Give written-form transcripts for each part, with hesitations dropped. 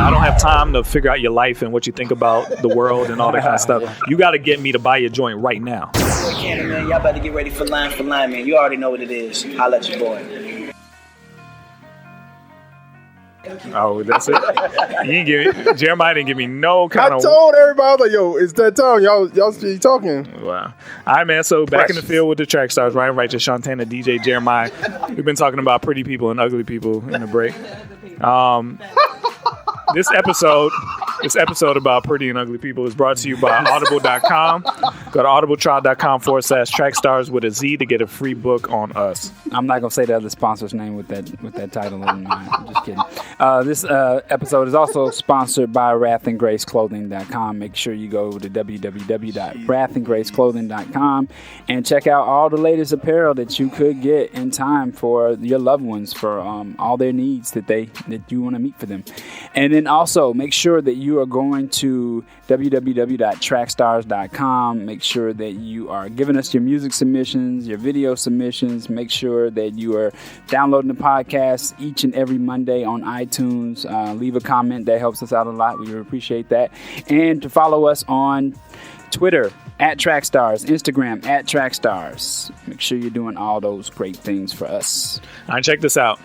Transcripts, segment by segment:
I don't have time to figure out your life and what you think about the world and all that kind of stuff. You got to get me to buy your joint right now. Boy, Cannon, man, y'all better get ready for line, man. You already know what it is. I'll let you boy. Oh, that's it. You didn't give me, Jeremiah didn't give me no kind of. I told everybody, I was like, yo, it's that time. Y'all still talking. Wow. All right, man. So back in the field with the track stars, Ryan Righteous, Shantana, DJ Jeremiah. We've been talking about pretty people and ugly people in the break. This episode about pretty and ugly people is brought to you by audible.com. Go to audibletrial.com/trackstars with a Z to get a free book on us. I'm not going to say the other sponsor's name with that title in mind. I'm just kidding. This episode is also sponsored by wrathandgraceclothing.com. Make sure you go to www.wrathandgraceclothing.com and check out all the latest apparel that you could get in time for your loved ones, for all their needs that you want to meet for them. And then also make sure that you are going to www.trackstars.com. Make sure that you are giving us your music submissions, your video submissions. Make sure that you are downloading the podcast each and every Monday on iTunes. Leave a comment. That helps us out a lot. We would appreciate that. And to follow us on Twitter @Trackstars, Instagram @Trackstars. Make sure you're doing all those great things for us. All right, check this out.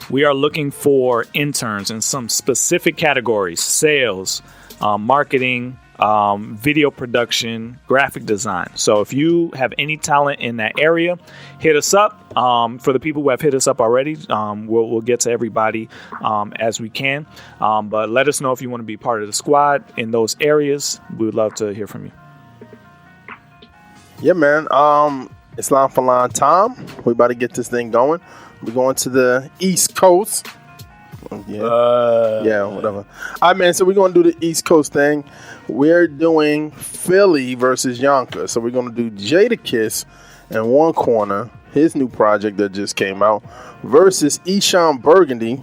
We are looking for interns in some specific categories: sales, marketing, video production, graphic design. So if you have any talent in that area, hit us up. For the people who have hit us up already, we'll get to everybody as we can. But let us know if you want to be part of the squad in those areas. We would love to hear from you. Yeah, man. It's line for line time. We about to get this thing going. We're going to the East Coast. Yeah, whatever. All right, man. So we're going to do the East Coast thing. We're doing Philly versus Yonkers. So we're going to do Jadakiss in one corner, his new project that just came out, versus Eshon Burgundy.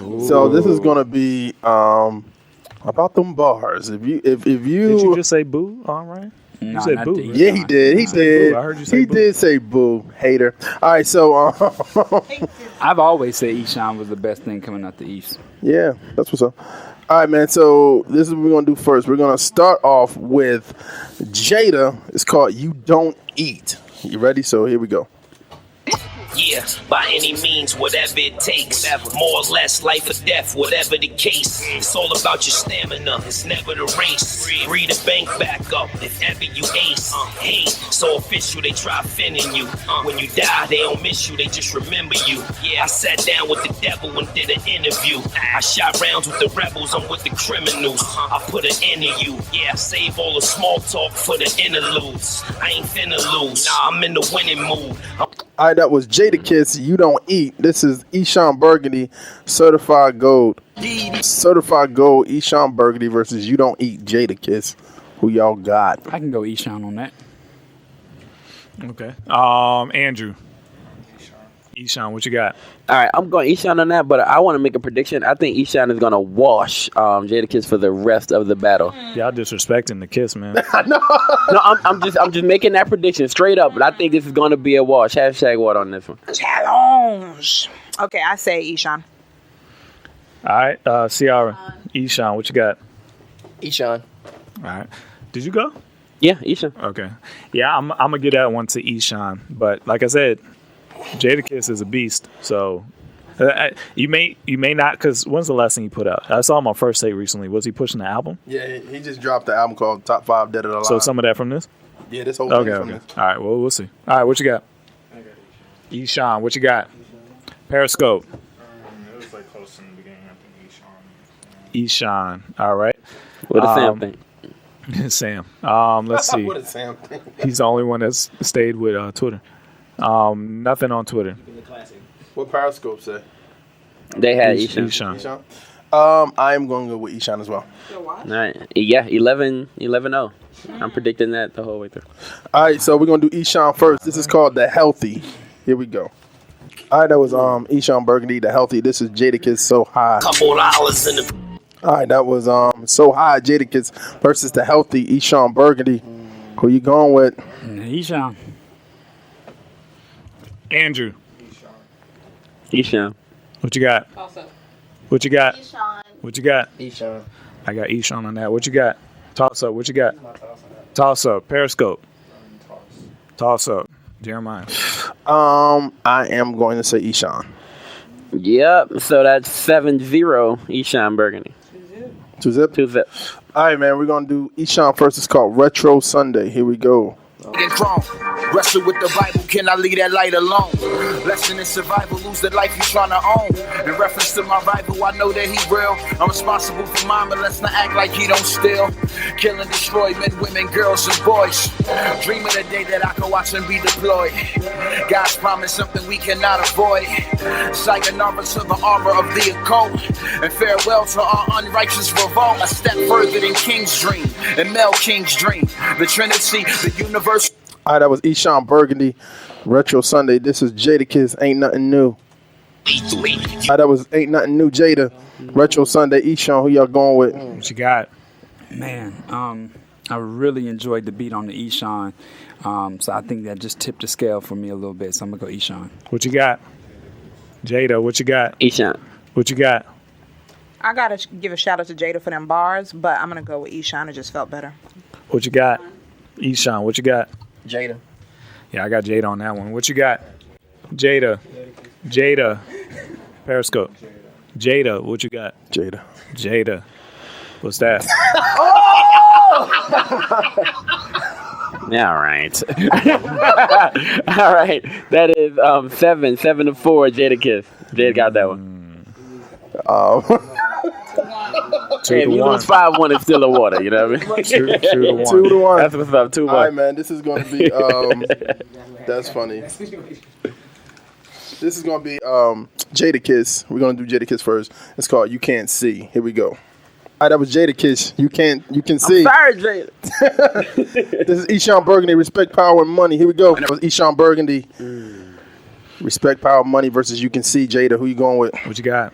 Ooh. So this is going to be about them bars. If you did you just say boo? All right. You No, said boo. the Yeah, he did. He did. Boo. I heard you say he boo. did say boo, hater. All right, so I've always said Eshon was the best thing coming out the East. yeah, that's what's up. All right, man. So this is what we're gonna do first. We're gonna start off with Jada. It's called "You Don't Eat." You ready? So here we go. Yeah, by any means, whatever it takes. More or less, life or death, whatever the case. It's all about your stamina, it's never the race. Read the bank back up if ever you ace. Hey, so official, they try finning you. When you die, they don't miss you, they just remember you. Yeah, I sat down with the devil and did an interview. I shot rounds with the rebels, I'm with the criminals. I put an end to you. Yeah, I save all the small talk for the interludes. I ain't finna lose, nah, I'm in the winning mood. All right, that was Jadakiss, "You Don't Eat." This is Eshon Burgundy, certified gold. Certified gold, Eshon Burgundy versus "You Don't Eat," Jadakiss. Who y'all got? I can go Eshon on that. Okay. Andrew. Eshon, what you got? All right, I'm going Eshon on that, but I want to make a prediction. I think Eshon is going to wash Jadakiss for the rest of the battle. Y'all disrespecting the Kiss, man. No, I'm just making that prediction straight up, but I think this is going to be a wash. Hashtag what on this one? Challenge. Okay, I say Eshon. All right, Ciara. Eshon, what you got? Eshon. All right. Did you go? Yeah, Eshon. Okay. Yeah, I'm gonna give that one to Eshon, but like I said, Jadakiss is a beast. So you may not, because when's the last thing he put out? I saw him on First Take recently. Was he pushing the album? Yeah, he just dropped the album called Top 5 Dead or Alive. So some of that from this? Yeah, this whole thing is from Okay. this. All right, well, we'll see. All right, what you got? I got Eshon, what you got? Periscope. It was like close in the beginning. I think Eshon. All right. What does Sam think? Sam. Let's see. What is Sam think? He's the only one that's stayed with Twitter. Nothing on Twitter. What Periscope say? They had Eshon. Eshon. I am going to go with Eshon as well. All right. Yeah, 11-0. I'm predicting that the whole way through. All right, so we're going to do Eshon first. This is called The Healthy. Here we go. All right, that was Eshon Burgundy, The Healthy. This is Jadakiss, So High. Couple dollars in the. All right, that was So High, Jadakiss versus The Healthy, Eshon Burgundy. Who you going with? Eshon. Andrew. Eshon. What you got? Also. What you got? Eshon. What you got? Eshon. I got Eshon on that. What you got? Toss up. What you got? Toss up. Periscope. Toss up. Jeremiah. I am going to say Eshon. Yep. So that's 7-0 Eshon Burgundy. 2-zip? 2-zip. All right, man. We're going to do Eshon first. It's called Retro Sunday. Here we go. Wrestle with the Bible, can I leave that light alone? Lesson in survival, lose the life you tryna own. In reference to my rival, I know that he real. I'm responsible for mine, but let's not act like he don't steal. Kill and destroy men, women, girls, and boys. Dream of the day that I can watch and be deployed. God's promise, something we cannot avoid. Sayonara to the armor of the occult, and farewell to our unrighteous revolt. A step further than King's dream, and Mel King's dream. The Trinity, the universe. All right, that was Eshon Burgundy, Retro Sunday. This is Jadakiss, Ain't Nothing New. All right, that was Ain't Nothing New, Jada, Retro Sunday. Eshon, who y'all going with? What you got? Man, I really enjoyed the beat on the Eshon. So I think that just tipped the scale for me a little bit. So I'm going to go Eshon. What you got? Jada, what you got? Eshon. What you got? I got to give a shout out to Jada for them bars, but I'm going to go with Eshon. It just felt better. What you got? Eshon, what you got? Jada. Yeah, I got Jada on that one. What you got? Jada. Periscope. Jada, what you got? Jada. What's that? All right. All right. That is 7-4 Jadakiss. Jada got that one. Hey, if you lose 5-1, it's still a water. You know what I mean? 2-1. That's what's up. 2-1. All right, man. This is going to be. That's funny. This is going to be Jadakiss. We're going to do Jadakiss first. It's called You Can't See. Here we go. All right, that was Jadakiss. You can see. I'm sorry, Jada. This is Eshon Burgundy. Respect, power, and money. Here we go. That was Eshon Burgundy. Respect, power, money versus You Can See. Jada, who you going with? What you got?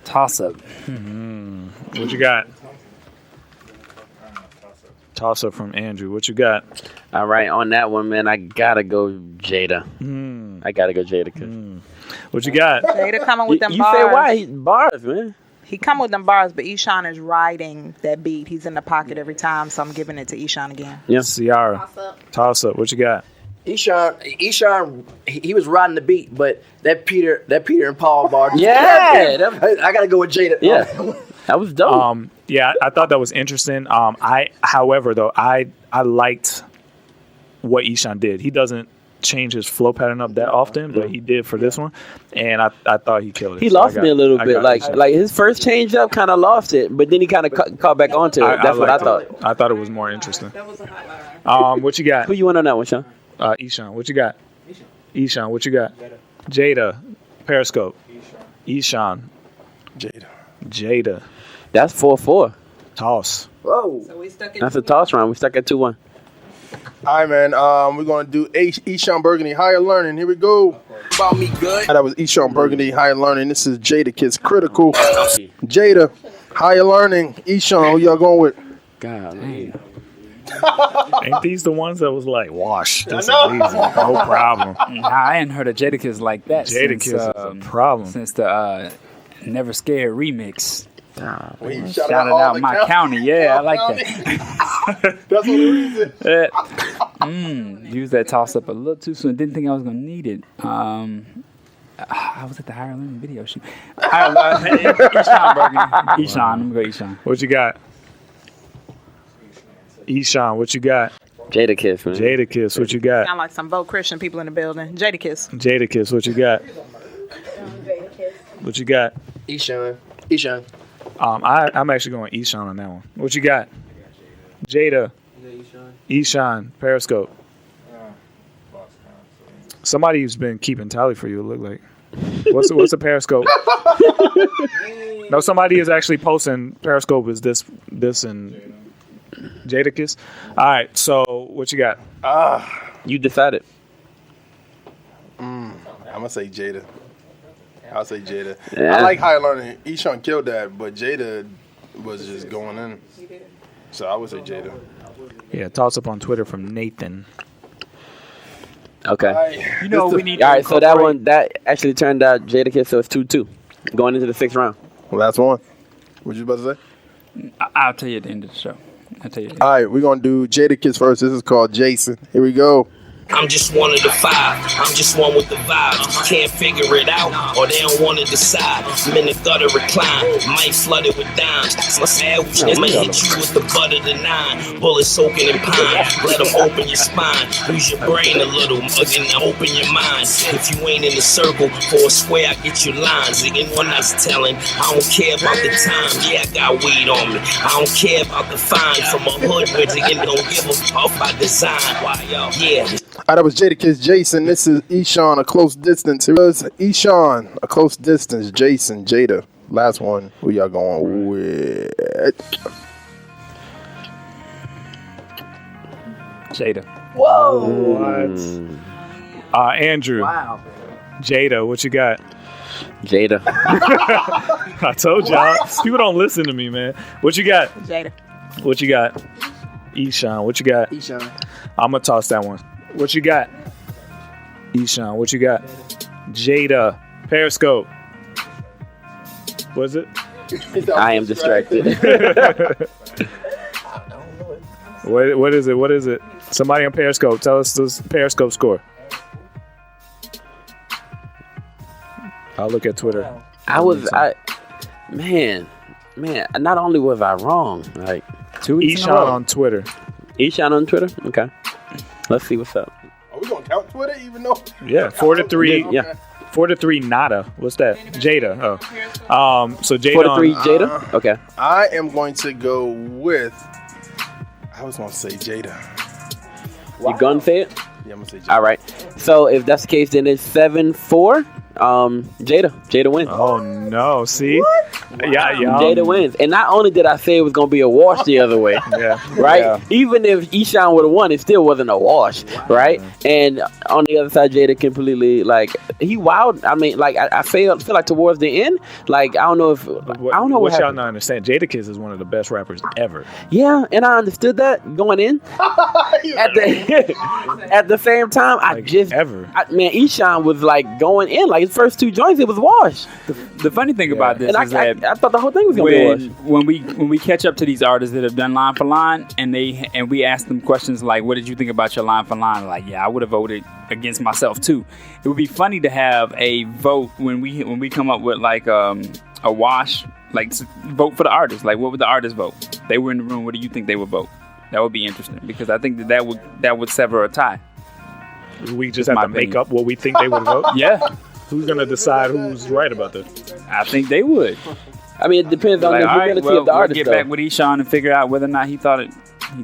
Toss up. What you got? Toss up from Andrew. What you got? All right, on that one, man, I gotta go Jada. I gotta go Jadakiss. What you got? Jada coming with them You bars. say why? He bars, man. He come with them bars, but Eshon is riding that beat. He's in the pocket every time, so I'm giving it to Eshon again. Yeah. Ciara. Toss up. What you got? Eshon, he was riding the beat, but that Peter and Paul bar. Yeah. I gotta go with Jada. Yeah. That was dope. Yeah, I thought that was interesting. However, though, I liked what Eshon did. He doesn't change his flow pattern up that often, but he did for this one, and I thought he killed it. He lost me a little bit. Like his first change up kind of lost it, but then he kind of caught back onto it. That's what I thought. I thought it was more interesting. What you got? Who you want on that one, Sean? Eshon, what you got? Eshon, what you got? Jada, Periscope. Eshon. Jada. That's 4-4. Toss. Whoa. So we stuck That's a toss round. We stuck at 2-1. All right, man. We're going to do Eshon Burgundy, Higher Learning. Here we go. About me good. That was Eshon Burgundy, Higher Learning. This is Jadakiss, Critical. Jada, Higher Learning. Eshon, who y'all going with? Golly. Ain't these the ones that was like, wash, this is easy, no problem. Nah, I ain't heard of Jadakiss like that. Jadakiss since, is a problem. Since the Never Scared remix. Well, Shouted out my county. Yeah, I like that. That's the reason. Used that toss up a little too soon. Didn't think I was gonna need it. I was at the Higher Learning video shoot. Eshon Burgundy. Eshon, I'm gonna go Eshon. What you got? Eshon, what you got? Jadakiss, man. Jadakiss, what you got? Sound like some Vogue Christian people in the building. Jadakiss. Jadakiss, what you got? What you got? Eshon. I'm actually going Eshon on that one. What you got? Jada. Eshon. Periscope. Somebody's been keeping tally for you, it look like. What's a Periscope? No, somebody is actually posting Periscope is this and Jadakiss. All right, so what you got? You decided. I'm going to say Jada. I'll say Jada. Yeah. I like Higher Learning. Eshon killed that, but Jada was just going in. So I would say Jada. Yeah, toss up on Twitter from Nathan. Okay. You know we need. All right, so that actually turned out Jadakiss, so it's 2-2 going into the 6th round. Last one. What you about to say? I'll tell you at the end of the show. I'll tell you. All right, we're gonna do Jadakiss first. This is called Jason. Here we go. I'm just one of the five. I'm just one with the vibes. Can't figure it out, or they don't want to decide. I'm in the gutter recline, might flood it with dimes. So I'ma hit you with the butt of the 9. Bullets soaking in pine. Let them open your spine. Use your brain a little, and open your mind. If you ain't in the circle, for a square, I get you lines. Again, one that's telling, I don't care about the time. Yeah, I got weed on me. I don't care about the fine. From a hood where they don't give a fuck by design. Why, yo? Yeah. All right, that was Jadakiss, Jason. This is Eshon, A Close Distance. Here was Eshon, A Close Distance, Jason, Jada. Last one. Who y'all going with? Jada. Whoa. What? Andrew. Wow. Jada, what you got? Jada. I told y'all. People don't listen to me, man. What you got? Jada. What you got? Eshon, what you got? Eshon. I'm going to toss that one. What you got? Eshon, what you got? Jada. Periscope. What is it? I am distracted. What is it? What is it? Somebody on Periscope. Tell us the Periscope score. I'll look at Twitter. Man. Not only was I wrong, like 2 weeks in a Eshon row. on Twitter. Eshon on Twitter. Okay, let's see what's up. Are we gonna count Twitter even though? Yeah, 4-3. Yeah. 4-3 nada. What's that? Jada. Oh. So Jada 4-3 on, Jada. Okay. I am going to go with. I was gonna say Jada. You gonna say it? Yeah, I'm gonna say Jada. All right. So if that's the case, then it's 7-4. Jada wins. Oh no! See, yeah. Jada wins, and not only did I say it was gonna be a wash the other way, Yeah. right? Yeah. Even if Eshon would have won, it still wasn't a wash, right? And on the other side, Jada completely he wild. I mean, I feel like towards the end, I don't know what What happened. y'all not understand? Jadakiss is one of the best rappers ever. Yeah, and I understood that going in. at the same time, Ever. man, Eshon was going in his first 2 joints. It was wash, The funny thing about this and is that I thought the whole thing was gonna be a wash. when we catch up to these artists that have done line for line, and we ask them questions like, "What did you think about your line for line?" Like, yeah, I would have voted against myself too. It would be funny to have a vote when we come up with a wash, vote for the artist. Like, what would the artist vote? They were in the room. What do you think they would vote? That would be interesting because I think that would sever a tie. We just have to make up what we think they would vote. Yeah, Who's gonna decide who's right about this? I think they would. I mean, it depends on Like, the all right, humility of the we'll artist. get though. back with Eshon and figure out whether or not he thought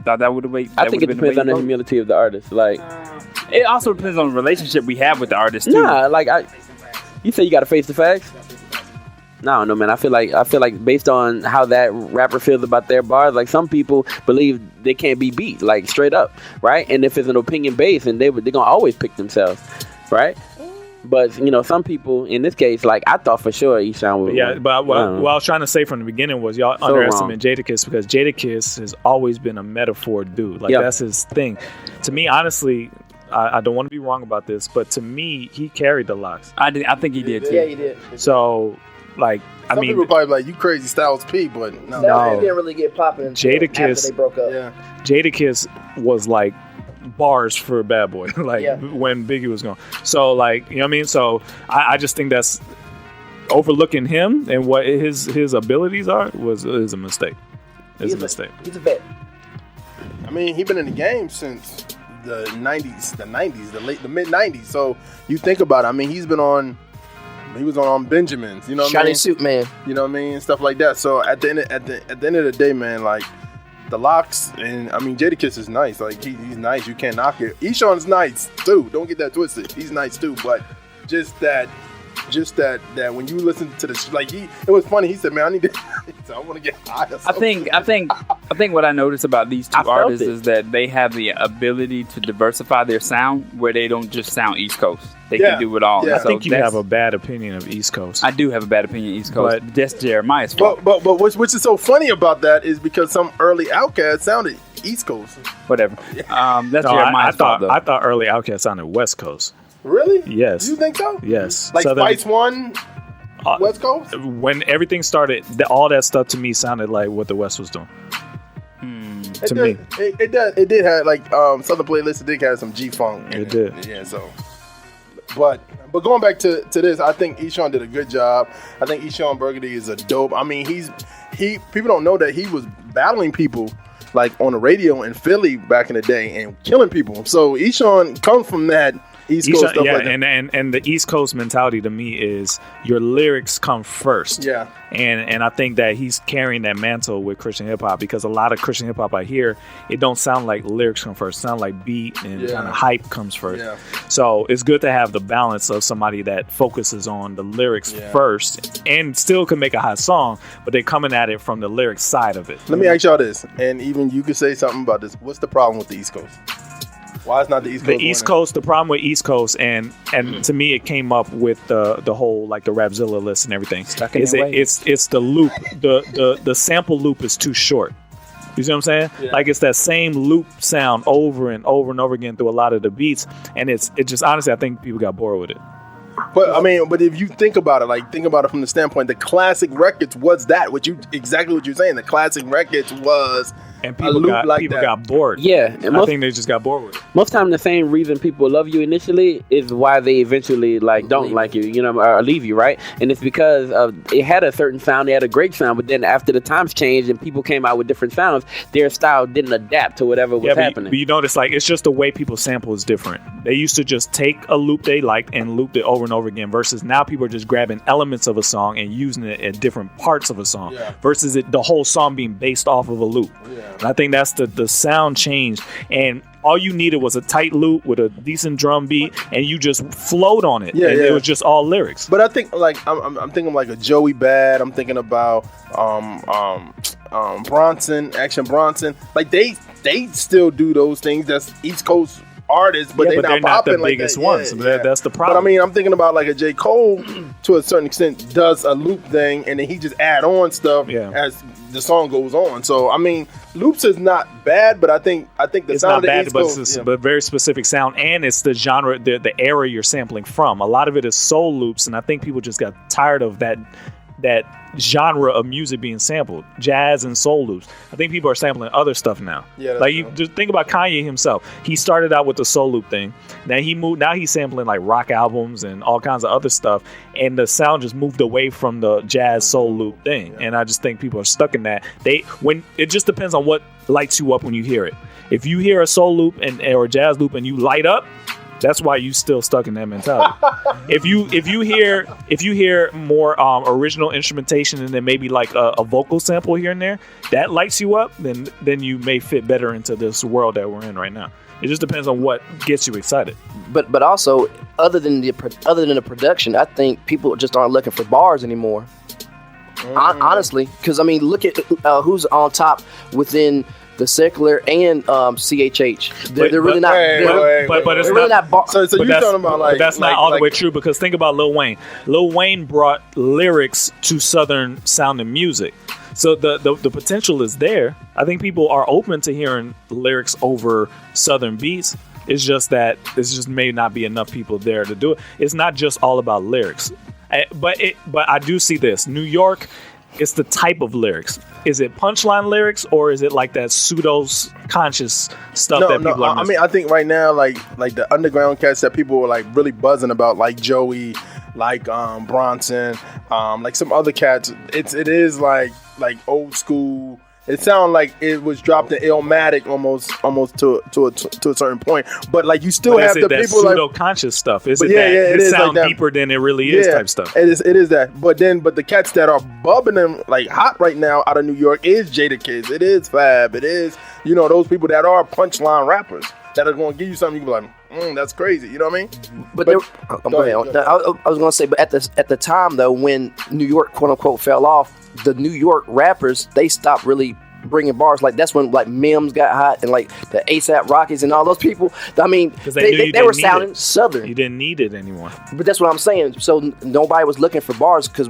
that would have. I think it depends on the humility of the artist. It also depends on the relationship we have with the artist too. Nah, you say you got to face the facts. No, man. I feel like based on how that rapper feels about their bars, some people believe they can't be beat, straight up, right? And if it's an opinion based, and they're gonna always pick themselves, right? But some people in this case, I thought for sure Eshon would. Yeah, but what I was trying to say from the beginning was y'all underestimate Jadakiss because Jadakiss has always been a metaphor dude. That's his thing. To me, honestly, I don't want to be wrong about this, but to me, he carried the locks. I think he did too. Yeah, he did. So, Some people probably like, you crazy Styles P, but no. He didn't really get popping until Jadakiss- after they broke up. Yeah. Jadakiss was bars for Bad Boy, when Biggie was gone. So, you know what I mean? So, I just think that's overlooking him and what his abilities are is a mistake. It's a mistake. He's a vet. I mean, he's been in the game since the 90s, the mid 90s. So you think about it. I mean, he was on Benjamins, you know what I Shiny mean? suit man. You know what I mean? Stuff like that. So at the end of the day, man, the locks, and I mean, Jadakiss is nice. He's nice. You can't knock it. Eshon's nice too. Don't get that twisted. He's nice too. But just that when you listen to this, it was funny. He said, "Man, I want to get high." Or something. I think what I noticed about these two artists is that they have the ability to diversify their sound where they don't just sound East Coast. They can do it all. Yeah. I think you have a bad opinion of East Coast. I do have a bad opinion of East Coast, but that's Jeremiah's fault. But which is so funny about that is because some early Outkast sounded East Coast. Whatever. That's No, Jeremiah's fault, though. I thought early Outkast sounded West Coast. Really? Yes. You think so? Yes. Spice One. West Coast? When everything started, all that stuff to me sounded like what the West was doing. To me. It did have like Southern Playlist. It did have some G Funk. It did. Yeah. So, but going back to this, I think Eshon did a good job. I think Eshon Burgundy is a dope. I mean, people don't know that he was battling people like on the radio in Philly back in the day and killing people. So Eshon comes from that East Coast stuff. Yeah, like that. and the East Coast mentality to me is your lyrics come first. Yeah. And I think that he's carrying that mantle with Christian hip hop, because a lot of Christian hip hop I hear, it don't sound like lyrics come first. It sound like beat and kind of hype comes first. Yeah. So it's good to have the balance of somebody that focuses on the lyrics first and still can make a hot song, but they're coming at it from the lyrics side of it. Let me ask y'all this, and even you could say something about this. What's the problem with the East Coast? Why is not the East Coast? The East Coast, the problem with East Coast, and to me, it came up with the whole like the Rapzilla list and everything. It's the loop. The sample loop is too short. You see what I'm saying? Yeah. Like it's that same loop sound over and over and over again through a lot of the beats, and it just honestly, I think people got bored with it. But I mean, if you think about it, from the standpoint, the classic records was that exactly what you're saying. The classic records was. And people got bored. Yeah. I think they just got bored with it. Most time the same reason people love you initially is why they eventually don't like you, or leave you, right? And it's because it had a certain sound, they had a great sound, but then after the times changed and people came out with different sounds, their style didn't adapt to whatever was happening. But you notice, it's just the way people sample is different. They used to just take a loop they liked and looped it over and over again, versus now people are just grabbing elements of a song and using it at different parts of a song, versus the whole song being based off of a loop. Yeah. And I think that's the sound changed, and all you needed was a tight loop with a decent drum beat, and you just flowed on it. It was just all lyrics. But I think I'm thinking like a Joey Bad. I'm thinking about Bronson, Action Bronson. Like they still do those things. That's East Coast artists, but they're not popping the biggest like ones. That's the problem. But I mean, I'm thinking about like a J. Cole to a certain extent does a loop thing, and then he just add on stuff as the song goes on. So I mean, loops is not bad, but I think the sound of the East Coast, it's but very specific sound, and it's the genre, the era you're sampling from. A lot of it is soul loops, and I think people just got tired of that genre of music being sampled, jazz and soul loops. I think people are sampling other stuff now. You just think about Kanye himself. He started out with the soul loop thing. Now he's sampling like rock albums and all kinds of other stuff, and the sound just moved away from the jazz soul loop thing. And I just think people are stuck in that. It just depends on what lights you up when you hear it. If you hear a soul loop or a jazz loop and you light up, that's why you still stuck in that mentality. If you hear more original instrumentation and then maybe like a vocal sample here and there, that lights you up, then you may fit better into this world that we're in right now. It just depends on what gets you excited. But also, other than the production, I think people just aren't looking for bars anymore. Honestly, because I mean, look at who's on top within the secular and CHH. They're really not. But it's really not. So you're talking about like that's not all the way true, because think about Lil Wayne. Lil Wayne brought lyrics to Southern sounding music. So the potential is there. I think people are open to hearing lyrics over Southern beats. It's just that may not be enough people there to do it. It's not just all about lyrics. But I do see this. New York, it's the type of lyrics. Is it punchline lyrics, or is it like that pseudo-conscious stuff that people are missing? I mean, I think right now, like the underground cats that people were like really buzzing about, like Joey, like Bronson, like some other cats. It is like old school. It sounds like it was dropped in Illmatic almost to a certain point. But like you still have the people like pseudo-conscious stuff. Is it that it sounds like deeper than it really is type stuff? It is that. But the cats that are bubbling them like hot right now out of New York is Jadakiss. It is Fab. It is those people that are punchline rappers that are going to give you something you can be like, that's crazy. You know what I mean? But go ahead. I was going to say, but at the time though, when New York quote unquote fell off, the New York rappers, they stopped really bringing bars. Like that's when like Mims got hot and like the ASAP Rockies and all those people. I mean, they were sounding Southern. You didn't need it anymore. But that's what I'm saying. So nobody was looking for bars because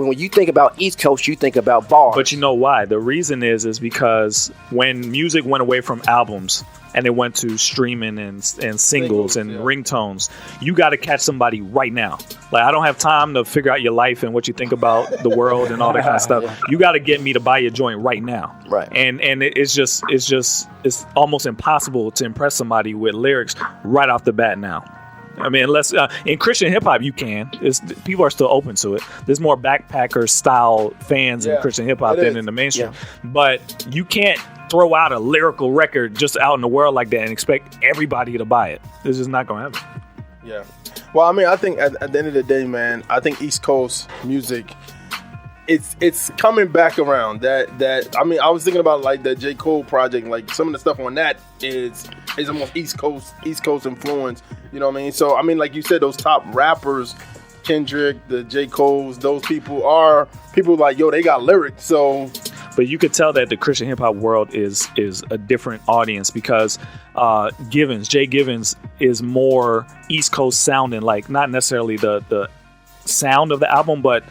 when you think about East Coast, you think about bars. But you know why? The reason is because when music went away from albums and it went to streaming and singles and ringtones, you got to catch somebody right now. Like, I don't have time to figure out your life and what you think about the world and all that kind of stuff. You got to get me to buy your joint right now. Right. And it's almost impossible to impress somebody with lyrics right off the bat now. I mean, unless in Christian hip hop you can. People are still open to it. There's more backpacker style fans in Christian hip hop than in the mainstream. Yeah. But you can't throw out a lyrical record just out in the world like that and expect everybody to buy it. It's just not going to happen. Yeah. Well, I mean, I think at the end of the day, man, I think East Coast music, it's coming back around. That I mean, I was thinking about like the J. Cole project. Like some of the stuff on that is almost East Coast influence. You know what I mean? So I mean, like you said, those top rappers, Kendrick, the J. Cole's, those people are people like, yo, they got lyrics. So, but you could tell that the Christian hip hop world is a different audience because Jay Givens is more East Coast sounding, like not necessarily the sound of the album, but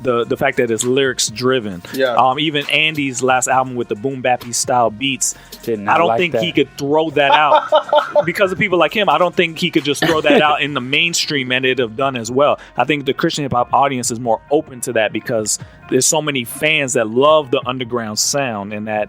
the fact that it's lyrics driven. Yeah. Even Andy's last album with the boom bappy style beats, I don't think he could throw that out because of people like him. I don't think he could just throw that out in the mainstream and it'd have done as well. I think the Christian hip hop audience is more open to that because there's so many fans that love the underground sound and that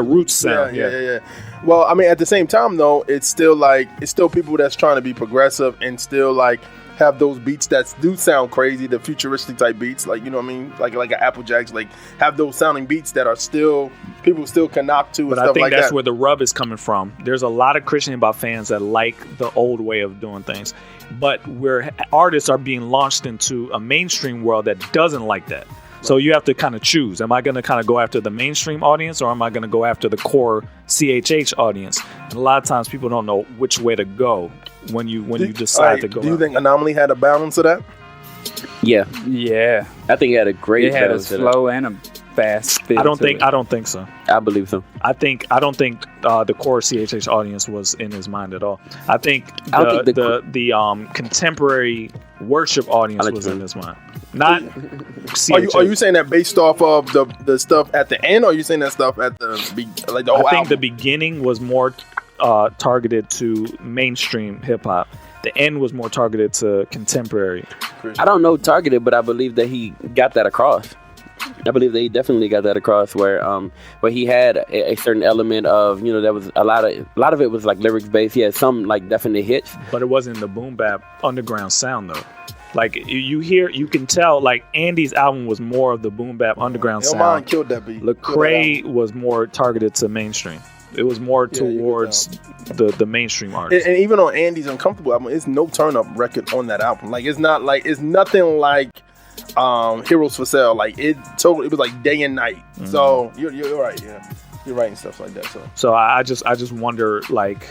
roots sound. Yeah. Well, I mean, at the same time though, it's still people that's trying to be progressive and still like have those beats that do sound crazy, the futuristic type beats, like, you know what I mean, like an Applejack's, like have those sounding beats that are still people still can knock to. But and stuff I think like that's that. where the rub is coming from. There's a lot of Christian hip hop fans that like the old way of doing things, but where artists are being launched into a mainstream world that doesn't like that. So you have to kind of choose. Am I going to kind of go after the mainstream audience or am I going to go after the core CHH audience? And a lot of times people don't know which way to go when you decide to go. Do you think Anomaly had a balance of that? Yeah. I think it had a great balance. It had a balance slow and a fast feel. I don't think so. I believe so. I don't think the core CHH audience was in his mind at all. I think the contemporary worship audience was in his mind. Not CHH. Are you saying that based off of the stuff at the end, or are you saying that stuff at the like the whole I think album? the beginning was more targeted to mainstream hip hop. The end was more targeted to contemporary. I don't know targeted, but I believe that he got that across. I believe that he definitely got that across where he had a certain element of, you know, there was a lot of it was like lyrics based. He had some like definite hits, but it wasn't the boom bap underground sound though. Like you can tell like Andy's album was more of the boom bap underground sound. Illmind killed that beat. Lecrae was more targeted to mainstream. It was more towards the mainstream artists. And even on Andy's Uncomfortable album, it's no turn up record on that album. Like it's nothing like Heroes for Sale. Like it was like day and night. Mm-hmm. So you're right. Yeah, you're right and stuff like that. So I just wonder, like,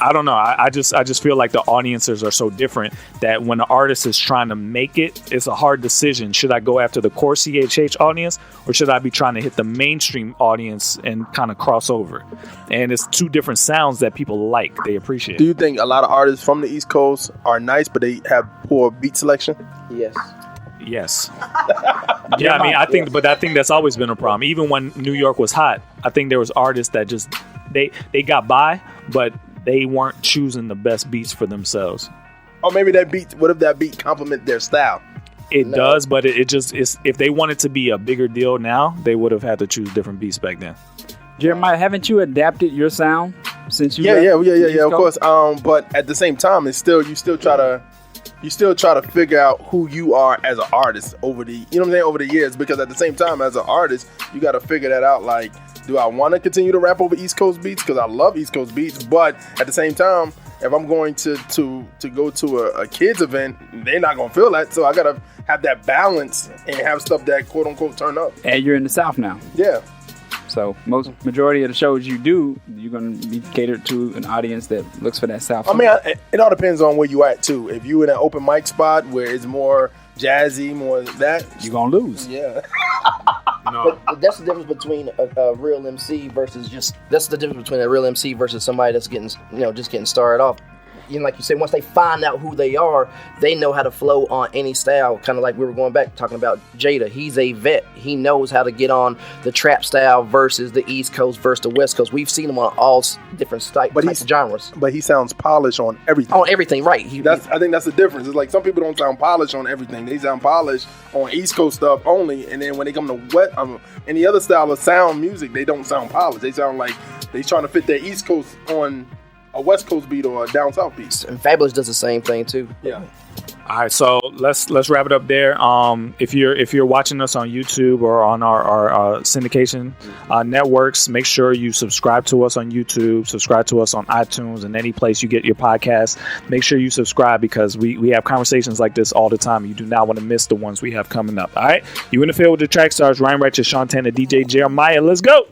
I don't know. I just feel like the audiences are so different that when the artist is trying to make it, it's a hard decision. Should I go after the core CHH audience or should I be trying to hit the mainstream audience and kind of cross over? And it's two different sounds that people like. They appreciate. Do you think a lot of artists from the East Coast are nice, but they have poor beat selection? Yes. Yeah, I mean, I think that's always been a problem. Even when New York was hot, I think there was artists that just they got by, but they weren't choosing the best beats for themselves. Or maybe what if that beat complement their style? It does, but it just is. If they wanted to be a bigger deal now, they would have had to choose different beats back then. Jeremiah, haven't you adapted your sound since you? Yeah, of course. But at the same time, it's still you still try to figure out who you are as an artist over the years, because at the same time as an artist, you got to figure that out. Like, do I want to continue to rap over East Coast beats because I love East Coast beats, but at the same time, if I'm going to go to a kids event, they're not gonna feel that. So I gotta have that balance and have stuff that quote unquote turn up. And you're in the South now. Yeah. So majority of the shows you do, you're going to be catered to an audience that looks for that South. I mean, it all depends on where you at too. If you in an open mic spot where it's more jazzy, more that, you're going to lose. Yeah. No. But that's the difference between a real MC versus somebody that's getting started off. like you said, once they find out who they are, they know how to flow on any style. Kind of like we were going back talking about Jada. He's a vet. He knows how to get on the trap style versus the East Coast versus the West Coast. We've seen him on all different types of genres. But he sounds polished on everything. On everything, right? I think that's the difference. It's like some people don't sound polished on everything. They sound polished on East Coast stuff only, and then when they come to any other style of sound music, they don't sound polished. They sound like they trying to fit their East Coast on a West Coast beat or a down south beat. And Fabulous does the same thing too. Yeah. All right, so let's wrap it up there. If you're watching us on YouTube or on our syndication networks, make sure you subscribe to us on YouTube, subscribe to us on iTunes, and any place you get your podcast. Make sure you subscribe because we have conversations like this all the time. You do not want to miss the ones we have coming up. All right, you in the field with the track stars, Ryan Righteous, Sean Tanner, DJ Jeremiah. Let's go.